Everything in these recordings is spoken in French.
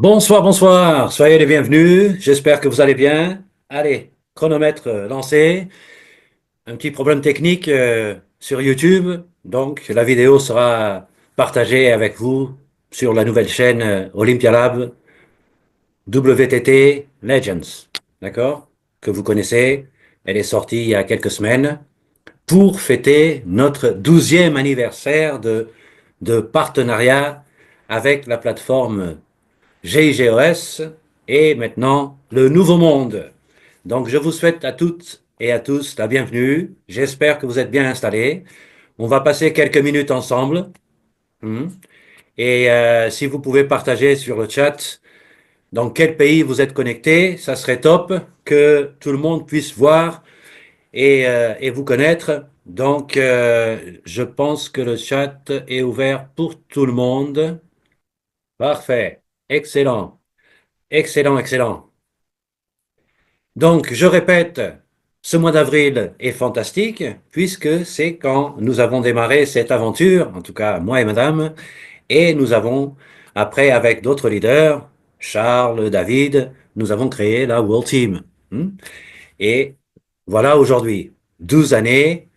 Bonsoir, bonsoir, soyez les bienvenus, j'espère que vous allez bien. Allez, chronomètre lancé, un petit problème technique sur YouTube, donc la vidéo sera partagée avec vous sur la nouvelle chaîne Olympia Lab WTT Legends, d'accord? Que vous connaissez, elle est sortie il y a quelques semaines pour fêter notre 12e anniversaire de partenariat avec la plateforme GIGOS et maintenant le Nouveau Monde. Donc je vous souhaite à toutes et à tous la bienvenue. J'espère que vous êtes bien installés. On va passer quelques minutes ensemble. Hmm. Et si vous pouvez partager sur le chat dans quel pays vous êtes connecté, ça serait top que tout le monde puisse voir et vous connaître. Donc je pense que le chat est ouvert pour tout le monde. Parfait. Excellent. Excellent, excellent. Donc, je répète, ce mois d'avril est fantastique puisque c'est quand nous avons démarré cette aventure, en tout cas moi et madame, et nous avons, après avec d'autres leaders, Charles, David, nous avons créé la World Team. Hmm. Et voilà aujourd'hui, 12 années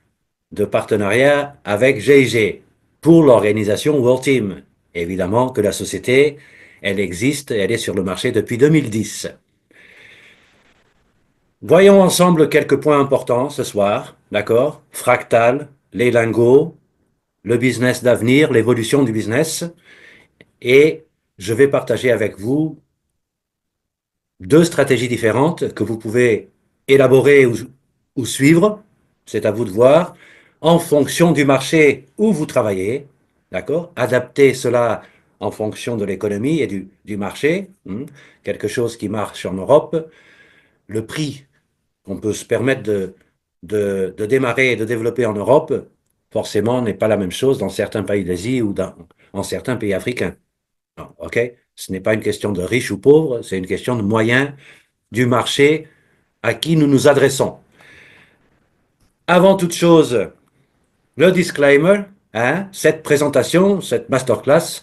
de partenariat avec GIG pour l'organisation World Team. Évidemment que la société, elle existe, elle est sur le marché depuis 2010. Voyons ensemble quelques points importants ce soir, d'accord? Fractal, les lingots, le business d'avenir, l'évolution du business. Et je vais partager avec vous deux stratégies différentes que vous pouvez élaborer ou suivre, c'est à vous de voir, en fonction du marché où vous travaillez, d'accord? Adapter cela en fonction de l'économie et du marché, quelque chose qui marche en Europe, le prix qu'on peut se permettre de démarrer et de développer en Europe, forcément, n'est pas la même chose dans certains pays d'Asie ou en certains pays africains. Non, OK? Ce n'est pas une question de riche ou pauvre, c'est une question de moyens du marché à qui nous nous adressons. Avant toute chose, le disclaimer, hein, cette présentation, cette masterclass,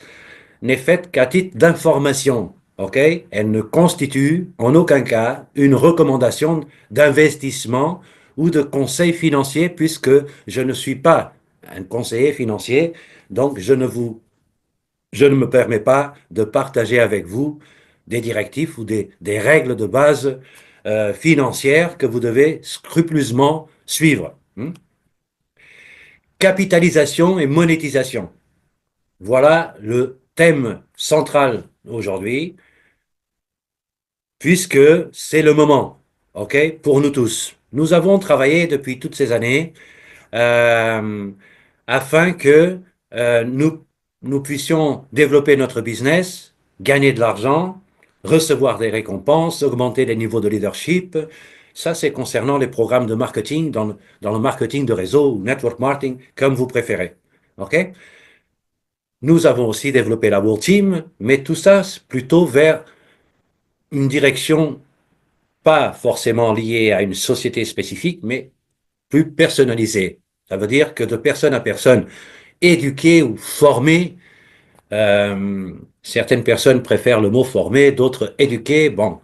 n'est faite qu'à titre d'information. OK? Elle ne constitue en aucun cas une recommandation d'investissement ou de conseil financier puisque je ne suis pas un conseiller financier, donc je ne me permets pas de partager avec vous des directives ou des règles de base financières que vous devez scrupuleusement suivre. Capitalisation et monétisation. Voilà le thème central aujourd'hui, puisque c'est le moment, OK, pour nous tous. Nous avons travaillé depuis toutes ces années euh, afin que nous puissions développer notre business, gagner de l'argent, recevoir des récompenses, augmenter les niveaux de leadership. Ça, c'est concernant les programmes de marketing dans le marketing de réseau ou network marketing, comme vous préférez. OK? Nous avons aussi développé la World Team, mais tout ça plutôt vers une direction pas forcément liée à une société spécifique, mais plus personnalisée. Ça veut dire que de personne à personne, éduquer ou former, certaines personnes préfèrent le mot former, d'autres éduquer. Bon,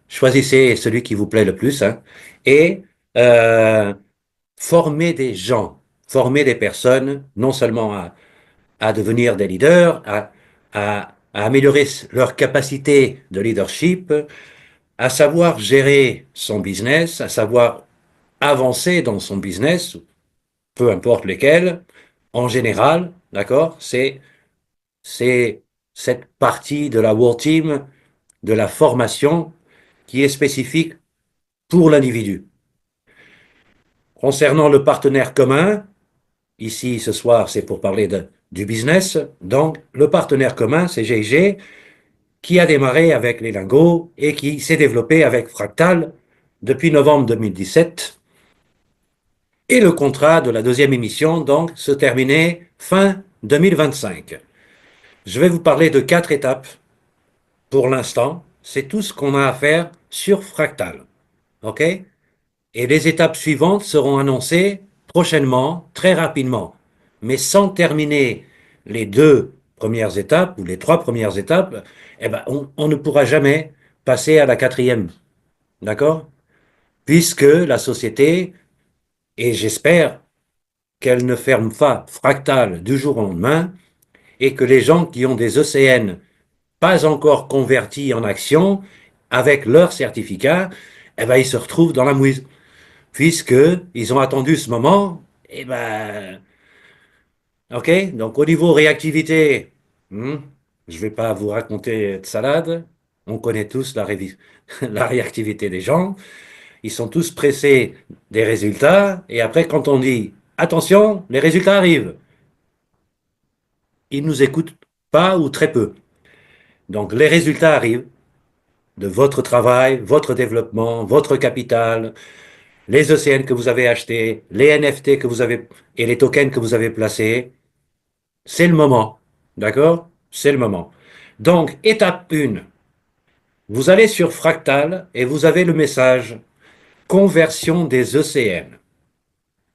choisissez celui qui vous plaît le plus, hein, et euh, former des gens, former des personnes, non seulement à devenir des leaders, à améliorer leur capacité de leadership, à savoir gérer son business, à savoir avancer dans son business, peu importe lesquels, en général, d'accord, c'est cette partie de la World Team, de la formation, qui est spécifique pour l'individu. Concernant le partenaire commun, Ici, ce soir, c'est pour parler du business. Donc, le partenaire commun, c'est GIG, qui a démarré avec les lingots et qui s'est développé avec Fractal depuis novembre 2017. Et le contrat de la deuxième émission, donc, se terminait fin 2025. Je vais vous parler de 4 étapes pour l'instant. C'est tout ce qu'on a à faire sur Fractal. OK? Et les étapes suivantes seront annoncées prochainement, très rapidement. Mais sans terminer les 2 premières étapes ou les 3 premières étapes, eh ben, on ne pourra jamais passer à la quatrième. D'accord? Puisque la société, et j'espère qu'elle ne ferme pas Fractal du jour au lendemain, et que les gens qui ont des ECN pas encore convertis en actions, avec leur certificat, eh ben, ils se retrouvent dans la mouise. Puisqu'ils ont attendu ce moment, et ben, ok, donc au niveau réactivité, hmm, je ne vais pas vous raconter de salade, on connaît tous la réactivité des gens, ils sont tous pressés des résultats, et après quand on dit, attention, les résultats arrivent, ils nous écoutent pas ou très peu. Donc les résultats arrivent de votre travail, votre développement, votre capital, les ECN que vous avez achetés, les NFT que vous avez et les tokens que vous avez placés. C'est le moment. D'accord? C'est le moment. Donc, étape 1, vous allez sur Fractal et vous avez le message conversion des ECN.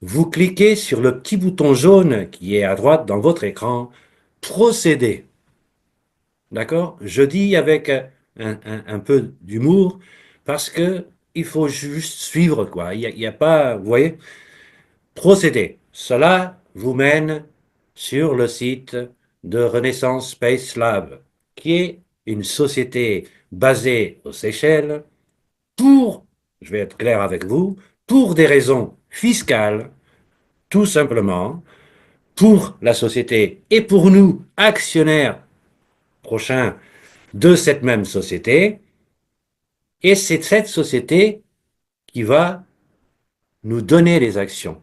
Vous cliquez sur le petit bouton jaune qui est à droite dans votre écran, procéder. D'accord? Je dis avec un peu d'humour parce que il faut juste suivre, quoi. Il y a pas, vous voyez, procéder. Cela vous mène sur le site de Renaissance Space Lab, qui est une société basée aux Seychelles pour, je vais être clair avec vous, pour des raisons fiscales, tout simplement, pour la société et pour nous, actionnaires prochains de cette même société. Et c'est cette société qui va nous donner les actions.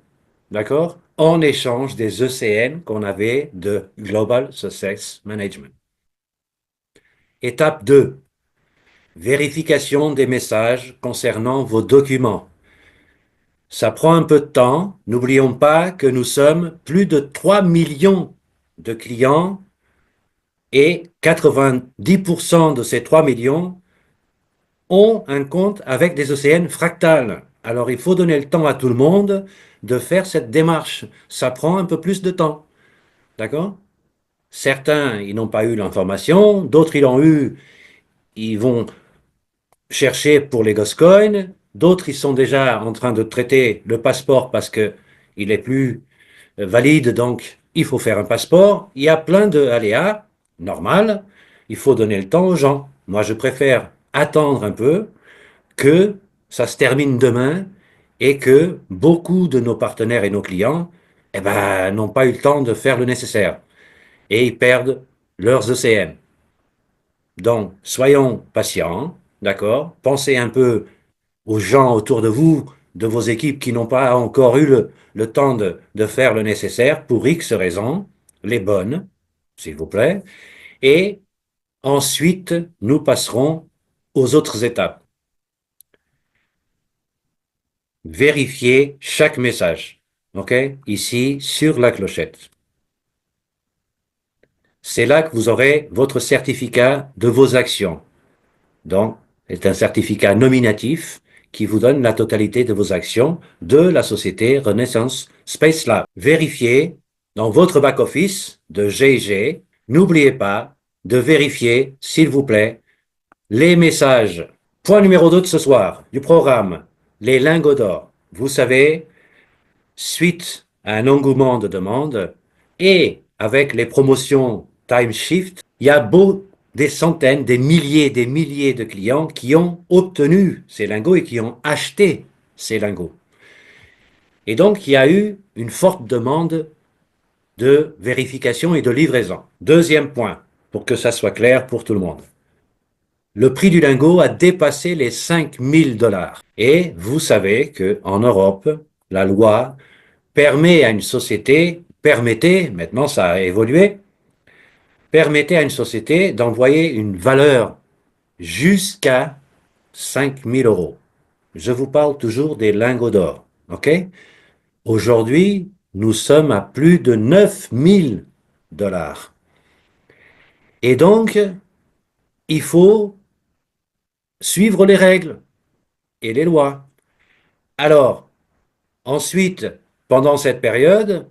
D'accord? En échange des ECN qu'on avait de Global Success Management. Étape 2. Vérification des messages concernant vos documents. Ça prend un peu de temps. N'oublions pas que nous sommes plus de 3 millions de clients et 90% de ces 3 millions ont un compte avec des ECN fractales. Alors il faut donner le temps à tout le monde de faire cette démarche. Ça prend un peu plus de temps. D'accord? Certains, ils n'ont pas eu l'information, d'autres, ils l'ont eu, ils vont chercher pour les Goscoins, d'autres, ils sont déjà en train de traiter le passeport parce que il est plus valide, donc il faut faire un passeport. Il y a plein de aléas, normal, il faut donner le temps aux gens. Moi, je préfère attendre un peu que ça se termine demain et que beaucoup de nos partenaires et nos clients, eh ben, n'ont pas eu le temps de faire le nécessaire et ils perdent leurs ECN. Donc, soyons patients, d'accord? Pensez un peu aux gens autour de vous, de vos équipes qui n'ont pas encore eu le temps de faire le nécessaire pour X raisons, les bonnes, s'il vous plaît. Et ensuite, nous passerons aux autres étapes. Vérifiez chaque message, OK? Ici, sur la clochette. C'est là que vous aurez votre certificat de vos actions. Donc, c'est un certificat nominatif qui vous donne la totalité de vos actions de la société Renaissance Space Lab. Vérifiez dans votre back-office de GIG. N'oubliez pas de vérifier, s'il vous plaît, les messages. Point numéro 2 de ce soir, du programme, les lingots d'or. Vous savez, suite à un engouement de demande et avec les promotions Time Shift, il y a des centaines, des milliers de clients qui ont obtenu ces lingots et qui ont acheté ces lingots. Et donc, il y a eu une forte demande de vérification et de livraison. Deuxième point, pour que ça soit clair pour tout le monde. Le prix du lingot a dépassé les 5 000 $. Et vous savez qu'en Europe, la loi permet à une société permettait, maintenant ça a évolué, permettait à une société d'envoyer une valeur jusqu'à 5 000 euros. Je vous parle toujours des lingots d'or. OK? Aujourd'hui, nous sommes à plus de 9 000 dollars. Et donc, il faut suivre les règles et les lois. Alors, ensuite, pendant cette période,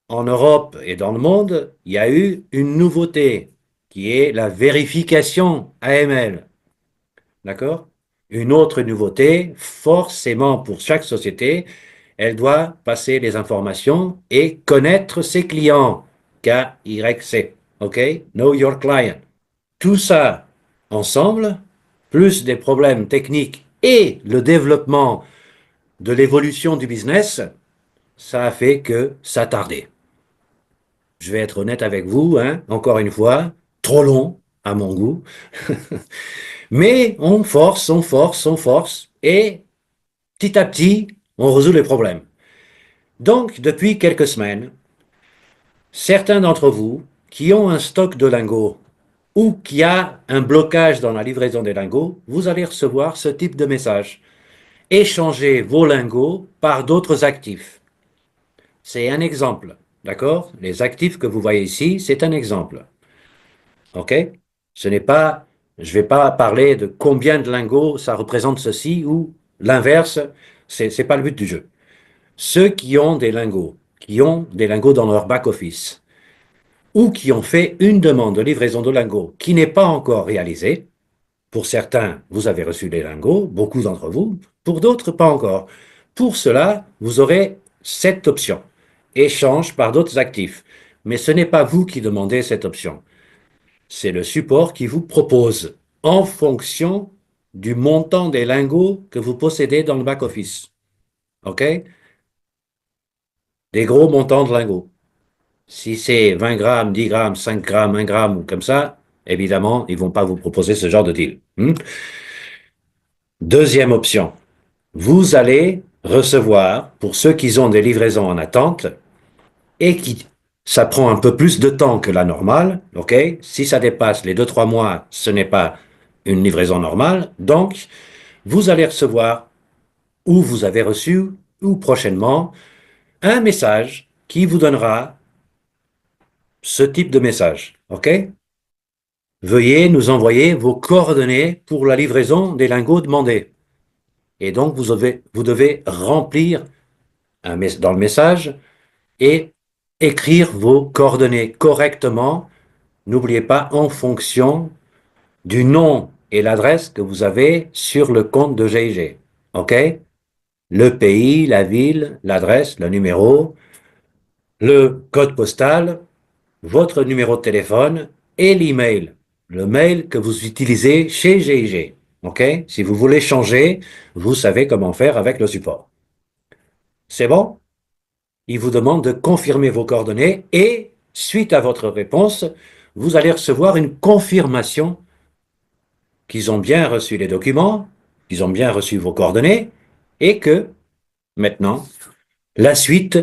en Europe et dans le monde, il y a eu une nouveauté qui est la vérification AML. D'accord? Une autre nouveauté, forcément pour chaque société, elle doit passer les informations et connaître ses clients. KYC. OK? Know your client. Tout ça ensemble, plus des problèmes techniques et le développement de l'évolution du business, ça a fait que ça tardait. Je vais être honnête avec vous, hein, encore une fois, trop long à mon goût. Mais on force, on force, on force, et petit à petit, on résout les problèmes. Donc, depuis quelques semaines, certains d'entre vous qui ont un stock de lingots ou qui a un blocage dans la livraison des lingots, vous allez recevoir ce type de message. Échangez vos lingots par d'autres actifs. C'est un exemple, d'accord? Les actifs que vous voyez ici, c'est un exemple. OK? Ce n'est pas, je ne vais pas parler de combien de lingots ça représente ceci ou l'inverse, c'est pas le but du jeu. Ceux qui ont des lingots dans leur back-office, ou qui ont fait une demande de livraison de lingots qui n'est pas encore réalisée, pour certains, vous avez reçu les lingots, beaucoup d'entre vous, pour d'autres, pas encore. Pour cela, vous aurez cette option, échange par d'autres actifs. Mais ce n'est pas vous qui demandez cette option. C'est le support qui vous propose en fonction du montant des lingots que vous possédez dans le back-office. OK? Des gros montants de lingots. Si c'est 20 grammes, 10 grammes, 5 grammes, 1 gramme ou comme ça, évidemment, ils vont pas vous proposer ce genre de deal. Deuxième option, vous allez recevoir, pour ceux qui ont des livraisons en attente, et qui, ça prend un peu plus de temps que la normale, ok? Si ça dépasse les 2, 3 mois, ce n'est pas une livraison normale. Donc, vous allez recevoir, ou vous avez reçu, ou prochainement, un message qui vous donnera ce type de message, ok? Veuillez nous envoyer vos coordonnées pour la livraison des lingots demandés. Et donc, vous devez remplir dans le message et écrire vos coordonnées correctement. N'oubliez pas en fonction du nom et l'adresse que vous avez sur le compte de GIG. OK? Le pays, la ville, l'adresse, le numéro, le code postal, votre numéro de téléphone et l'email, le mail que vous utilisez chez GIG. OK? Si vous voulez changer, vous savez comment faire avec le support. C'est bon? Il vous demande de confirmer vos coordonnées et, suite à votre réponse, vous allez recevoir une confirmation qu'ils ont bien reçu les documents, qu'ils ont bien reçu vos coordonnées et que, maintenant, la suite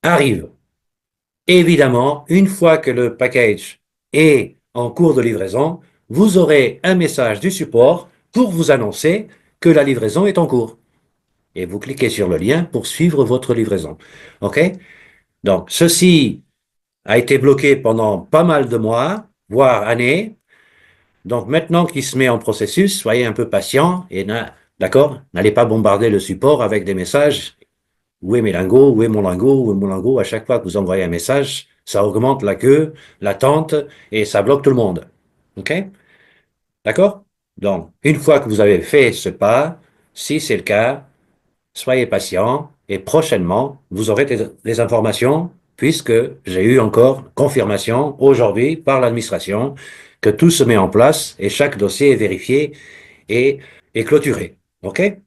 arrive. Évidemment, une fois que le package est en cours de livraison, vous aurez un message du support pour vous annoncer que la livraison est en cours. Et vous cliquez sur le lien pour suivre votre livraison. OK? Donc, ceci a été bloqué pendant pas mal de mois, voire années. Donc maintenant qu'il se met en processus, soyez un peu patient et d'accord, n'allez pas bombarder le support avec des messages. Où est mes lingots? Où est mon lingot? Où est mon lingot? À chaque fois que vous envoyez un message, ça augmente la queue, l'attente et ça bloque tout le monde. OK? D'accord? Donc, une fois que vous avez fait ce pas, si c'est le cas, soyez patient et prochainement, vous aurez des informations puisque j'ai eu encore confirmation aujourd'hui par l'administration que tout se met en place et chaque dossier est vérifié et clôturé. OK?